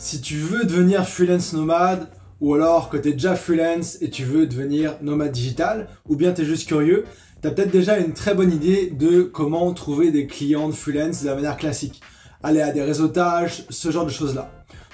Si tu veux devenir freelance nomade, ou alors que tu es déjà freelance et tu veux devenir nomade digital, ou bien tu es juste curieux, tu as peut-être déjà une très bonne idée de comment trouver des clients de freelance de la manière classique. Aller à des réseautages, ce genre de choses-là.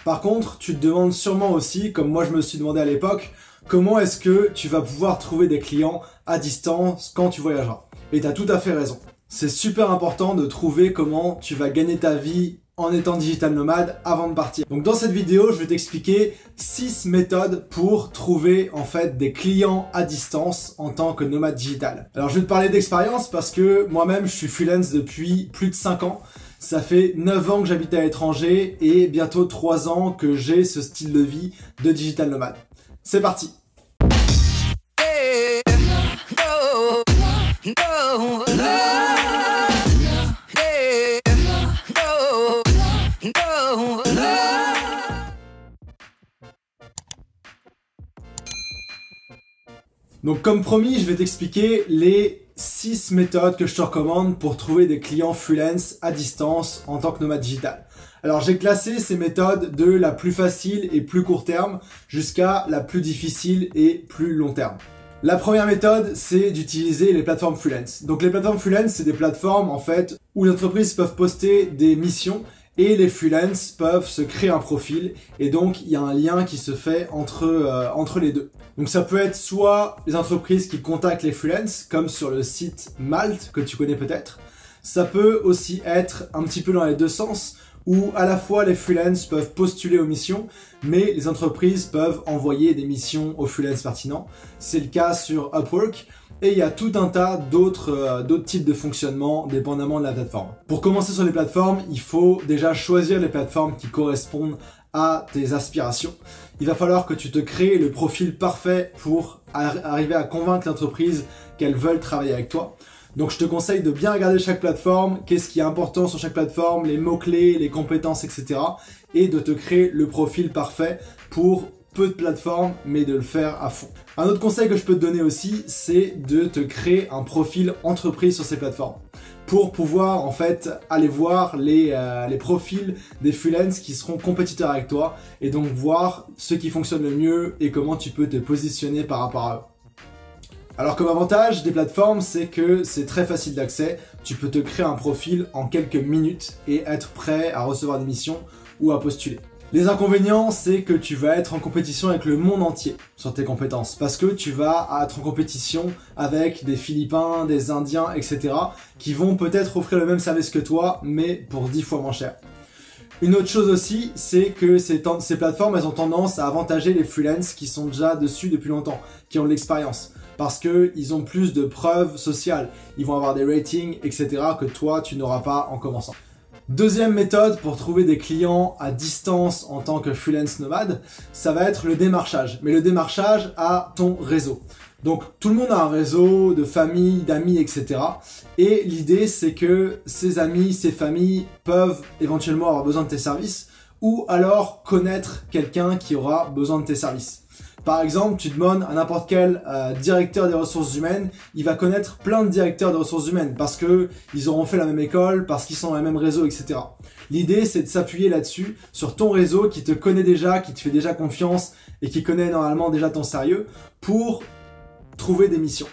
Par contre, tu te demandes sûrement aussi, comme moi je me suis demandé à l'époque, comment est-ce que tu vas pouvoir trouver des clients à distance quand tu voyageras. Et tu as tout à fait raison. C'est super important de trouver comment tu vas gagner ta vie en étant digital nomade avant de partir. Donc dans cette vidéo, je vais t'expliquer 6 méthodes pour trouver en fait des clients à distance en tant que nomade digital. Alors je vais te parler d'expérience parce que moi-même je suis freelance depuis plus de 5 ans. Ça fait 9 ans que j'habite à l'étranger et bientôt 3 ans que j'ai ce style de vie de digital nomade. C'est parti! Donc comme promis, je vais t'expliquer les 6 méthodes que je te recommande pour trouver des clients freelance à distance en tant que nomade digital. Alors j'ai classé ces méthodes de la plus facile et plus court terme jusqu'à la plus difficile et plus long terme. La première méthode, c'est d'utiliser les plateformes freelance. Donc les plateformes freelance, c'est des plateformes en fait où les entreprises peuvent poster des missions et les freelance peuvent se créer un profil et donc il y a un lien qui se fait entre les deux. Donc ça peut être soit les entreprises qui contactent les freelance comme sur le site Malt que tu connais peut-être. Ça peut aussi être un petit peu dans les deux sens où à la fois les freelance peuvent postuler aux missions mais les entreprises peuvent envoyer des missions aux freelance pertinents. C'est le cas sur Upwork. Et il y a tout un tas d'autres types de fonctionnement dépendamment de la plateforme. Pour commencer sur les plateformes, il faut déjà choisir les plateformes qui correspondent à tes aspirations. Il va falloir que tu te crées le profil parfait pour arriver à convaincre l'entreprise qu'elles veulent travailler avec toi. Donc je te conseille de bien regarder chaque plateforme, qu'est-ce qui est important sur chaque plateforme, les mots-clés, les compétences, etc. Et de te créer le profil parfait pour peu de plateformes, mais de le faire à fond. Un autre conseil que je peux te donner aussi, c'est de te créer un profil entreprise sur ces plateformes pour pouvoir en fait aller voir les profils des freelance qui seront compétiteurs avec toi et donc voir ce qui fonctionne le mieux et comment tu peux te positionner par rapport à eux. Alors comme avantage des plateformes, c'est que c'est très facile d'accès, tu peux te créer un profil en quelques minutes et être prêt à recevoir des missions ou à postuler. Les inconvénients, c'est que tu vas être en compétition avec le monde entier sur tes compétences parce que tu vas être en compétition avec des Philippins, des Indiens, etc. qui vont peut-être offrir le même service que toi, mais pour 10 fois moins cher. Une autre chose aussi, c'est que ces plateformes, elles ont tendance à avantager les freelances qui sont déjà dessus depuis longtemps, qui ont de l'expérience. Parce qu'ils ont plus de preuves sociales, ils vont avoir des ratings, etc. que toi, tu n'auras pas en commençant. Deuxième méthode pour trouver des clients à distance en tant que freelance nomade, ça va être le démarchage. Mais le démarchage à ton réseau. Donc tout le monde a un réseau de famille, d'amis, etc. Et l'idée c'est que ces amis, ces familles peuvent éventuellement avoir besoin de tes services ou alors connaître quelqu'un qui aura besoin de tes services. Par exemple, tu demandes à n'importe quel directeur des ressources humaines, il va connaître plein de directeurs des ressources humaines parce que ils auront fait la même école, parce qu'ils sont dans le même réseau, etc. L'idée, c'est de s'appuyer là-dessus, sur ton réseau qui te connaît déjà, qui te fait déjà confiance et qui connaît normalement déjà ton sérieux pour trouver des missions.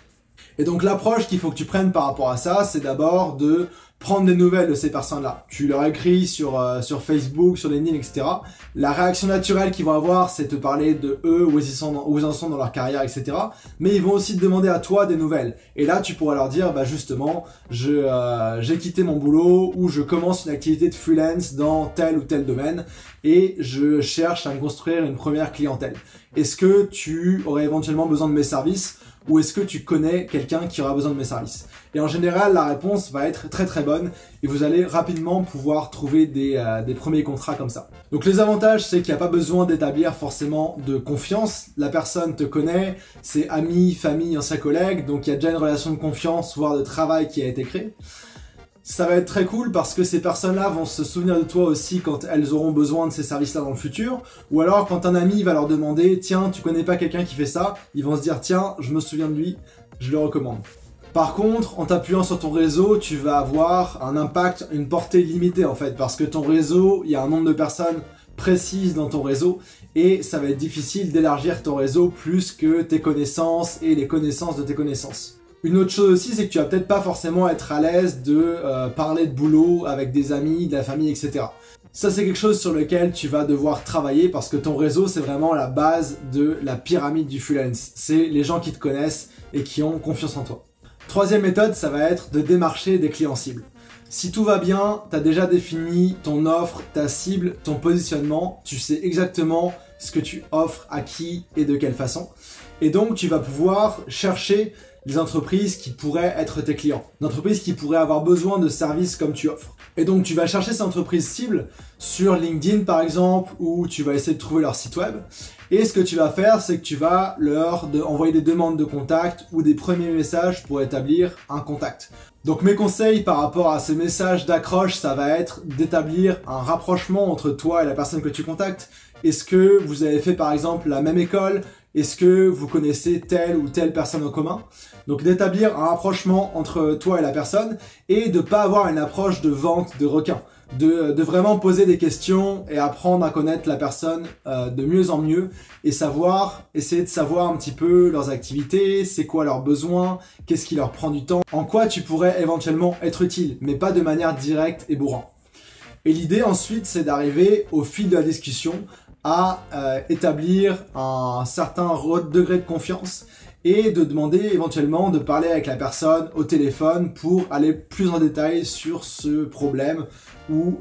Et donc l'approche qu'il faut que tu prennes par rapport à ça, c'est d'abord de prendre des nouvelles de ces personnes-là. Tu leur écris sur Facebook, sur LinkedIn, etc. La réaction naturelle qu'ils vont avoir, c'est te parler de eux, où ils en sont dans leur carrière, etc. Mais ils vont aussi te demander à toi des nouvelles. Et là, tu pourras leur dire, bah justement, j'ai quitté mon boulot ou je commence une activité de freelance dans tel ou tel domaine et je cherche à me construire une première clientèle. Est-ce que tu aurais éventuellement besoin de mes services ? Ou est-ce que tu connais quelqu'un qui aura besoin de mes services? Et en général, la réponse va être très très bonne et vous allez rapidement pouvoir trouver des premiers contrats comme ça. Donc les avantages, c'est qu'il n'y a pas besoin d'établir forcément de confiance. La personne te connaît, c'est amis, famille, anciens collègues, donc il y a déjà une relation de confiance, voire de travail qui a été créée. Ça va être très cool parce que ces personnes-là vont se souvenir de toi aussi quand elles auront besoin de ces services-là dans le futur. Ou alors quand un ami va leur demander « Tiens, tu connais pas quelqu'un qui fait ça ?» Ils vont se dire « Tiens, je me souviens de lui, je le recommande. » Par contre, en t'appuyant sur ton réseau, tu vas avoir un impact, une portée limitée en fait, parce que ton réseau, il y a un nombre de personnes précises dans ton réseau et ça va être difficile d'élargir ton réseau plus que tes connaissances et les connaissances de tes connaissances. Une autre chose aussi, c'est que tu vas peut-être pas forcément être à l'aise de parler de boulot avec des amis, de la famille, etc. Ça, c'est quelque chose sur lequel tu vas devoir travailler parce que ton réseau, c'est vraiment la base de la pyramide du freelance. C'est les gens qui te connaissent et qui ont confiance en toi. Troisième méthode, ça va être de démarcher des clients cibles. Si tout va bien, tu as déjà défini ton offre, ta cible, ton positionnement, tu sais exactement ce que tu offres à qui et de quelle façon. Et donc, tu vas pouvoir chercher les entreprises qui pourraient être tes clients, des entreprises qui pourraient avoir besoin de services comme tu offres. Et donc, tu vas chercher ces entreprises cibles sur LinkedIn par exemple, où tu vas essayer de trouver leur site web. Et ce que tu vas faire, c'est que tu vas leur envoyer des demandes de contact ou des premiers messages pour établir un contact. Donc mes conseils par rapport à ces messages d'accroche, ça va être d'établir un rapprochement entre toi et la personne que tu contactes. Est-ce que vous avez fait par exemple la même école? Est-ce que vous connaissez telle ou telle personne en commun? Donc d'établir un rapprochement entre toi et la personne et de ne pas avoir une approche de vente de requin. De vraiment poser des questions et apprendre à connaître la personne de mieux en mieux et essayer de savoir un petit peu leurs activités, c'est quoi leurs besoins, qu'est-ce qui leur prend du temps, en quoi tu pourrais éventuellement être utile, mais pas de manière directe et bourrante. Et l'idée ensuite, c'est d'arriver au fil de la discussion à établir un certain degré de confiance et de demander éventuellement de parler avec la personne au téléphone pour aller plus en détail sur ce problème ou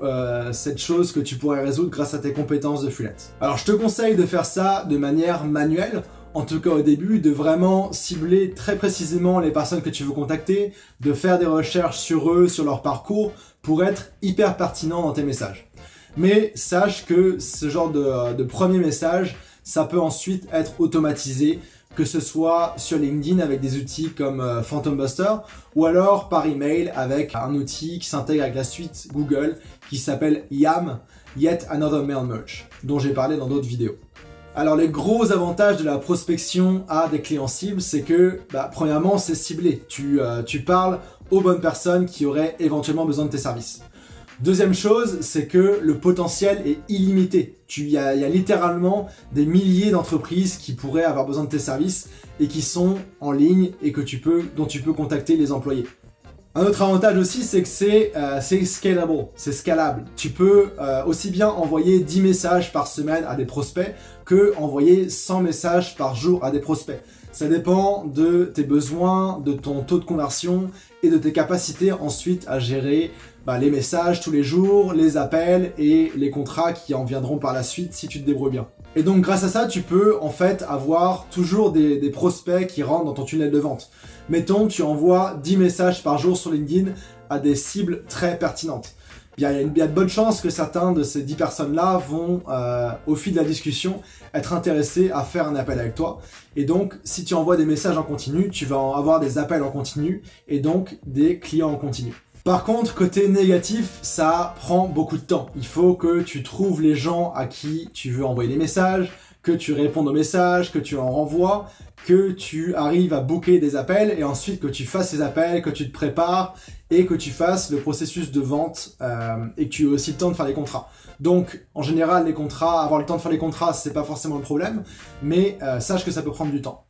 cette chose que tu pourrais résoudre grâce à tes compétences de freelance. Alors je te conseille de faire ça de manière manuelle, en tout cas au début, de vraiment cibler très précisément les personnes que tu veux contacter, de faire des recherches sur eux, sur leur parcours, pour être hyper pertinent dans tes messages. Mais sache que ce genre de premier message, ça peut ensuite être automatisé, que ce soit sur LinkedIn avec des outils comme Phantom Buster ou alors par email avec un outil qui s'intègre avec la suite Google qui s'appelle YAM, Yet Another Mail Merge, dont j'ai parlé dans d'autres vidéos. Alors les gros avantages de la prospection à des clients cibles, c'est que premièrement c'est ciblé, tu parles aux bonnes personnes qui auraient éventuellement besoin de tes services. Deuxième chose, c'est que le potentiel est illimité. Il y a littéralement des milliers d'entreprises qui pourraient avoir besoin de tes services et qui sont en ligne et dont tu peux contacter les employés. Un autre avantage aussi, c'est que c'est scalable, c'est scalable. Tu peux aussi bien envoyer 10 messages par semaine à des prospects que envoyer 100 messages par jour à des prospects. Ça dépend de tes besoins, de ton taux de conversion et de tes capacités ensuite à gérer les messages tous les jours, les appels et les contrats qui en viendront par la suite si tu te débrouilles bien. Et donc grâce à ça, tu peux en fait avoir toujours des prospects qui rentrent dans ton tunnel de vente. Mettons, tu envoies 10 messages par jour sur LinkedIn à des cibles très pertinentes. Il y a de bonnes chances que certains de ces 10 personnes-là vont, au fil de la discussion, être intéressés à faire un appel avec toi. Et donc, si tu envoies des messages en continu, tu vas avoir des appels en continu et donc des clients en continu. Par contre, côté négatif, ça prend beaucoup de temps. Il faut que tu trouves les gens à qui tu veux envoyer des messages, que tu répondes aux messages, que tu en renvoies, que tu arrives à booker des appels et ensuite que tu fasses ces appels, que tu te prépares et que tu fasses le processus de vente et que tu aies aussi le temps de faire les contrats. Donc, en général, les contrats, avoir le temps de faire les contrats, c'est pas forcément le problème, mais sache que ça peut prendre du temps.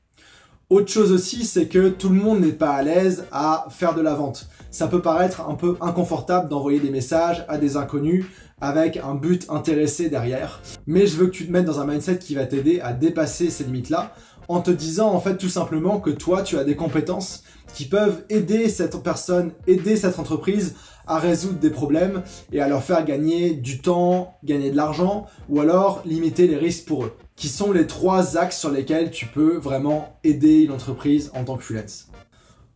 Autre chose aussi, c'est que tout le monde n'est pas à l'aise à faire de la vente. Ça peut paraître un peu inconfortable d'envoyer des messages à des inconnus avec un but intéressé derrière. Mais je veux que tu te mettes dans un mindset qui va t'aider à dépasser ces limites-là en te disant en fait tout simplement que toi, tu as des compétences qui peuvent aider cette personne, aider cette entreprise à résoudre des problèmes et à leur faire gagner du temps, gagner de l'argent ou alors limiter les risques pour eux, qui sont les 3 axes sur lesquels tu peux vraiment aider une entreprise en tant que freelance.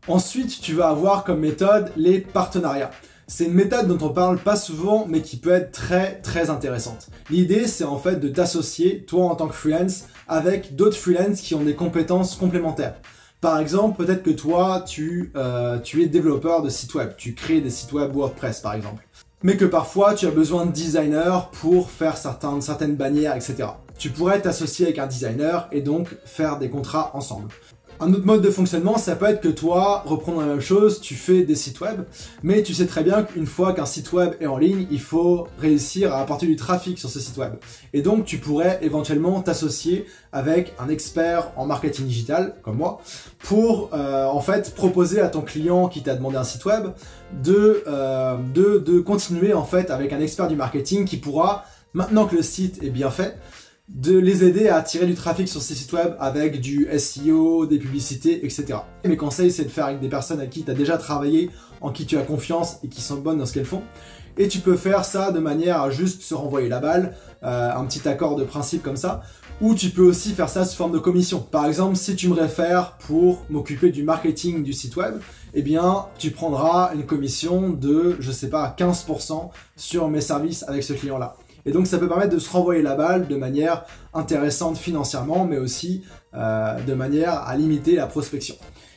Ensuite, tu vas avoir comme méthode les partenariats. C'est une méthode dont on parle pas souvent, mais qui peut être très très intéressante. L'idée, c'est en fait de t'associer, toi en tant que freelance, avec d'autres freelances qui ont des compétences complémentaires. Par exemple, peut-être que toi, tu es développeur de sites web, tu crées des sites web WordPress par exemple. Mais que parfois, tu as besoin de designers pour faire certaines bannières, etc. Tu pourrais t'associer avec un designer et donc faire des contrats ensemble. Un autre mode de fonctionnement, ça peut être que toi, reprenons la même chose, tu fais des sites web, mais tu sais très bien qu'une fois qu'un site web est en ligne, il faut réussir à apporter du trafic sur ce site web. Et donc, tu pourrais éventuellement t'associer avec un expert en marketing digital, comme moi, pour en fait proposer à ton client qui t'a demandé un site web de continuer en fait avec un expert du marketing qui pourra, maintenant que le site est bien fait, de les aider à attirer du trafic sur ces sites web avec du SEO, des publicités, etc. Mes conseils, c'est de faire avec des personnes à qui tu as déjà travaillé, en qui tu as confiance et qui sont bonnes dans ce qu'elles font. Et tu peux faire ça de manière à juste se renvoyer la balle, un petit accord de principe comme ça, ou tu peux aussi faire ça sous forme de commission. Par exemple, si tu me réfères pour m'occuper du marketing du site web, eh bien, tu prendras une commission de, je sais pas, 15% sur mes services avec ce client-là. Et donc ça peut permettre de se renvoyer la balle de manière intéressante financièrement, mais aussi de manière à limiter la prospection.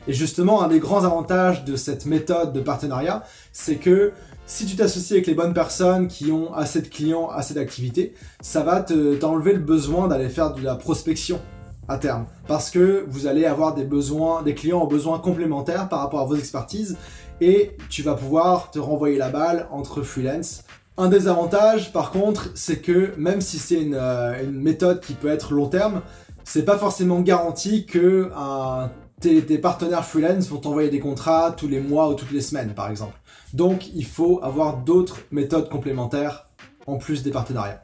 Et justement, un des grands avantages de cette méthode de partenariat, c'est que si tu t'associes avec les bonnes personnes qui ont assez de clients, assez d'activités, ça va t'enlever le besoin d'aller faire de la prospection à terme. Parce que vous allez avoir des clients aux besoins complémentaires par rapport à vos expertises et tu vas pouvoir te renvoyer la balle entre freelance. Un des avantages, par contre, c'est que même si c'est une méthode qui peut être long terme, c'est pas forcément garanti que tes partenaires freelance vont t'envoyer des contrats tous les mois ou toutes les semaines, par exemple. Donc, il faut avoir d'autres méthodes complémentaires en plus des partenariats.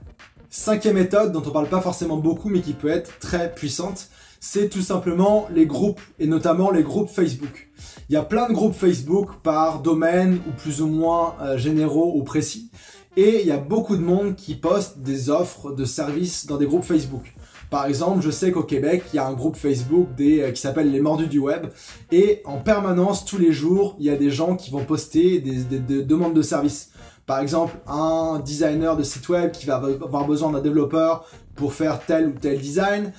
Cinquième méthode, dont on parle pas forcément beaucoup, mais qui peut être très puissante, c'est tout simplement les groupes, et notamment les groupes Facebook. Il y a plein de groupes Facebook par domaine, ou plus ou moins généraux ou précis. Et il y a beaucoup de monde qui poste des offres de services dans des groupes Facebook. Par exemple, je sais qu'au Québec, il y a un groupe Facebook qui s'appelle les Mordus du Web. Et en permanence, tous les jours, il y a des gens qui vont poster des demandes de services. Par exemple, un designer de site web qui va avoir besoin d'un développeur pour faire tel ou tel design.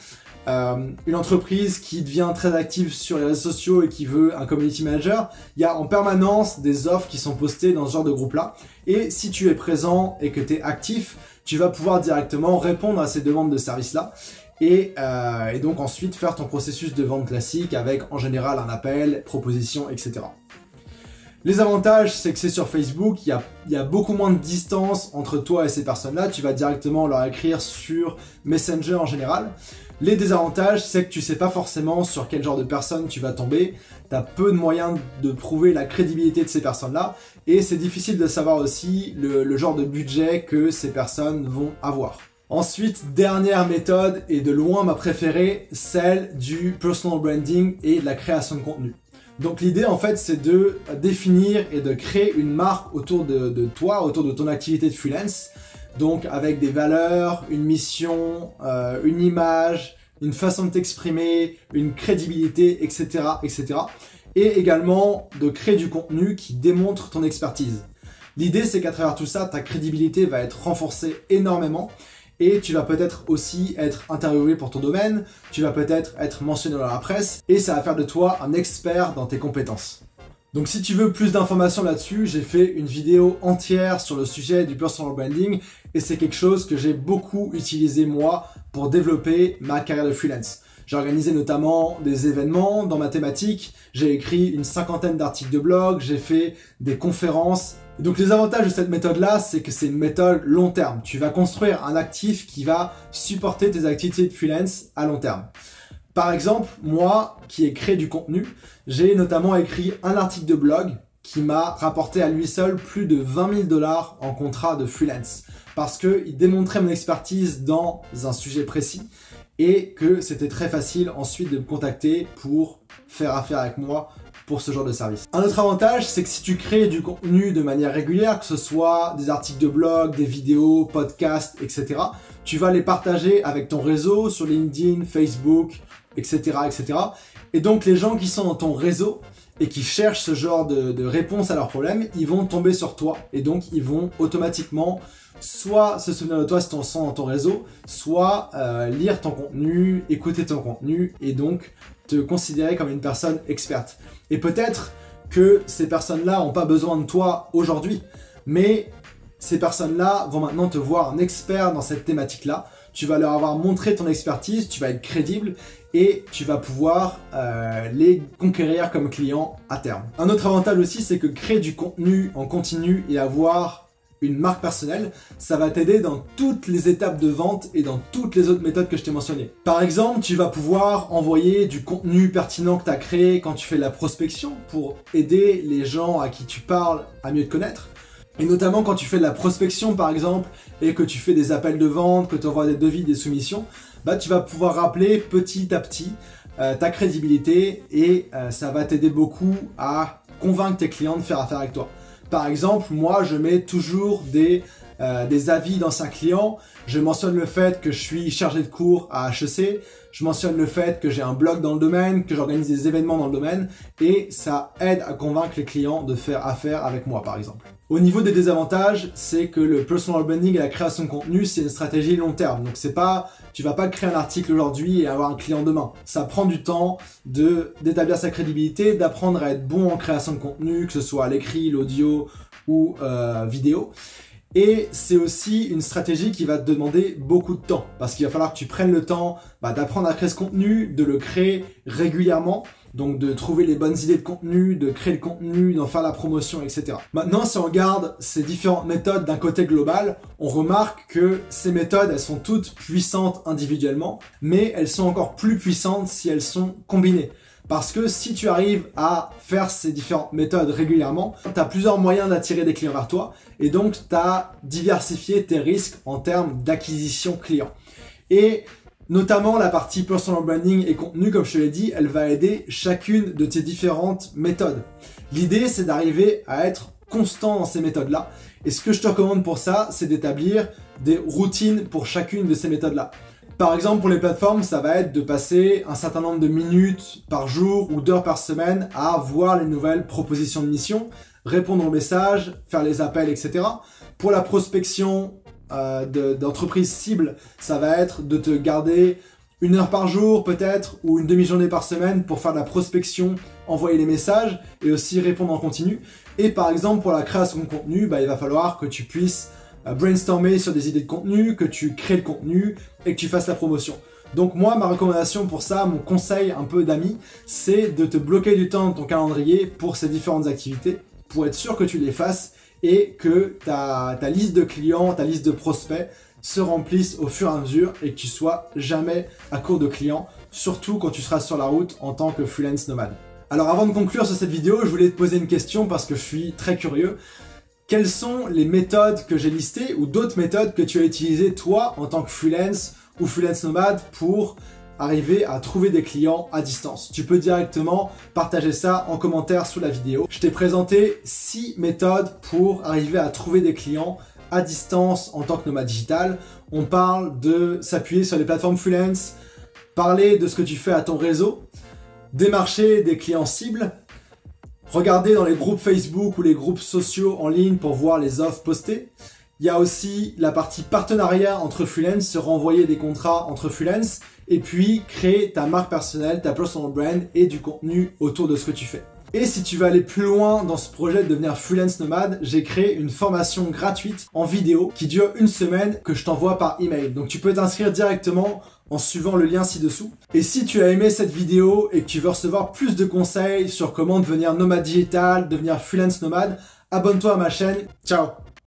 Une entreprise qui devient très active sur les réseaux sociaux et qui veut un community manager, il y a en permanence des offres qui sont postées dans ce genre de groupe-là. Et si tu es présent et que tu es actif, tu vas pouvoir directement répondre à ces demandes de services-là et donc ensuite faire ton processus de vente classique avec en général un appel, proposition, etc. Les avantages, c'est que c'est sur Facebook, il y a beaucoup moins de distance entre toi et ces personnes-là, tu vas directement leur écrire sur Messenger en général. Les désavantages, c'est que tu sais pas forcément sur quel genre de personne tu vas tomber, tu as peu de moyens de prouver la crédibilité de ces personnes-là, et c'est difficile de savoir aussi le genre de budget que ces personnes vont avoir. Ensuite, dernière méthode, et de loin ma préférée, celle du personal branding et de la création de contenu. Donc l'idée en fait c'est de définir et de créer une marque autour de toi, autour de ton activité de freelance. Donc avec des valeurs, une mission, une image, une façon de t'exprimer, une crédibilité, etc., etc. Et également de créer du contenu qui démontre ton expertise. L'idée c'est qu'à travers tout ça, ta crédibilité va être renforcée énormément. Et tu vas peut-être aussi être interviewé pour ton domaine, tu vas peut-être être mentionné dans la presse, et ça va faire de toi un expert dans tes compétences. Donc si tu veux plus d'informations là-dessus, j'ai fait une vidéo entière sur le sujet du personal branding, et c'est quelque chose que j'ai beaucoup utilisé moi pour développer ma carrière de freelance. J'ai organisé notamment des événements dans ma thématique, j'ai écrit une 50aine d'articles de blog, j'ai fait des conférences. Et donc les avantages de cette méthode-là, c'est que c'est une méthode long terme. Tu vas construire un actif qui va supporter tes activités de freelance à long terme. Par exemple, moi qui ai créé du contenu, j'ai notamment écrit un article de blog qui m'a rapporté à lui seul plus de 20 000 $ en contrat de freelance. Parce qu'il démontrait mon expertise dans un sujet précis et que c'était très facile ensuite de me contacter pour faire affaire avec moi pour ce genre de service. Un autre avantage, c'est que si tu crées du contenu de manière régulière, que ce soit des articles de blog, des vidéos, podcasts, etc., tu vas les partager avec ton réseau sur LinkedIn, Facebook, etc., etc. Et donc les gens qui sont dans ton réseau et qui cherchent ce genre de réponse à leurs problèmes, ils vont tomber sur toi et donc ils vont automatiquement soit se souvenir de toi si tu en sens dans ton réseau, soit lire ton contenu, écouter ton contenu et donc te considérer comme une personne experte. Et peut-être que ces personnes-là n'ont pas besoin de toi aujourd'hui, mais ces personnes-là vont maintenant te voir un expert dans cette thématique-là. tu vas leur avoir montré ton expertise, tu vas être crédible et tu vas pouvoir les conquérir comme clients à terme. Un autre avantage aussi, c'est que créer du contenu en continu et avoir une marque personnelle, ça va t'aider dans toutes les étapes de vente et dans toutes les autres méthodes que je t'ai mentionnées. Par exemple, tu vas pouvoir envoyer du contenu pertinent que tu as créé quand tu fais de la prospection pour aider les gens à qui tu parles à mieux te connaître. Et notamment quand tu fais de la prospection par exemple et que tu fais des appels de vente, que tu envoies des devis, des soumissions, bah tu vas pouvoir rappeler petit à petit ta crédibilité et ça va t'aider beaucoup à convaincre tes clients de faire affaire avec toi. Par exemple, moi je mets toujours des avis d'anciens clients, je mentionne le fait que je suis chargé de cours à HEC, je mentionne le fait que j'ai un blog dans le domaine, que j'organise des événements dans le domaine et ça aide à convaincre les clients de faire affaire avec moi par exemple. Au niveau des désavantages, c'est que le personal branding et la création de contenu, c'est une stratégie long terme. Donc c'est pas, tu vas pas créer un article aujourd'hui et avoir un client demain. Ça prend du temps d'établir sa crédibilité, d'apprendre à être bon en création de contenu, que ce soit à l'écrit, l'audio ou vidéo. Et c'est aussi une stratégie qui va te demander beaucoup de temps parce qu'il va falloir que tu prennes le temps d'apprendre à créer ce contenu, de le créer régulièrement. Donc de trouver les bonnes idées de contenu, de créer le contenu, d'en faire la promotion, etc. Maintenant, si on regarde ces différentes méthodes d'un côté global, on remarque que ces méthodes, elles sont toutes puissantes individuellement, mais elles sont encore plus puissantes si elles sont combinées. Parce que si tu arrives à faire ces différentes méthodes régulièrement, tu as plusieurs moyens d'attirer des clients vers toi et donc tu as diversifié tes risques en termes d'acquisition client. Et notamment la partie personal branding et contenu, comme je te l'ai dit, elle va aider chacune de tes différentes méthodes. L'idée, c'est d'arriver à être constant dans ces méthodes-là. Et ce que je te recommande pour ça, c'est d'établir des routines pour chacune de ces méthodes-là. Par exemple, pour les plateformes, ça va être de passer un certain nombre de minutes par jour ou d'heures par semaine à voir les nouvelles propositions de mission, répondre aux messages, faire les appels, etc. Pour la prospection d'entreprise cible, ça va être de te garder 1 heure par jour peut-être ou une demi-journée par semaine pour faire de la prospection, envoyer les messages et aussi répondre en continu. Et par exemple pour la création de contenu, il va falloir que tu puisses brainstormer sur des idées de contenu, que tu crées le contenu et que tu fasses la promotion. Donc moi, ma recommandation pour ça, mon conseil un peu d'ami, c'est de te bloquer du temps dans ton calendrier pour ces différentes activités pour être sûr que tu les fasses et que ta liste de clients, ta liste de prospects se remplisse au fur et à mesure et que tu sois jamais à court de clients, surtout quand tu seras sur la route en tant que freelance nomade. Alors avant de conclure sur cette vidéo, je voulais te poser une question parce que je suis très curieux. Quelles sont les méthodes que j'ai listées ou d'autres méthodes que tu as utilisées toi en tant que freelance ou freelance nomade pour arriver à trouver des clients à distance? Tu peux directement partager ça en commentaire sous la vidéo. Je t'ai présenté 6 méthodes pour arriver à trouver des clients à distance en tant que nomade digital. On parle de s'appuyer sur les plateformes freelance, parler de ce que tu fais à ton réseau, démarcher des clients cibles, regarder dans les groupes Facebook ou les groupes sociaux en ligne pour voir les offres postées. Il y a aussi la partie partenariat entre freelance, se renvoyer des contrats entre freelance et puis créer ta marque personnelle, ta personal brand et du contenu autour de ce que tu fais. Et si tu veux aller plus loin dans ce projet de devenir freelance nomade, j'ai créé une formation gratuite en vidéo qui dure 1 semaine que je t'envoie par email. Donc tu peux t'inscrire directement en suivant le lien ci-dessous. Et si tu as aimé cette vidéo et que tu veux recevoir plus de conseils sur comment devenir nomade digital, devenir freelance nomade, abonne-toi à ma chaîne. Ciao!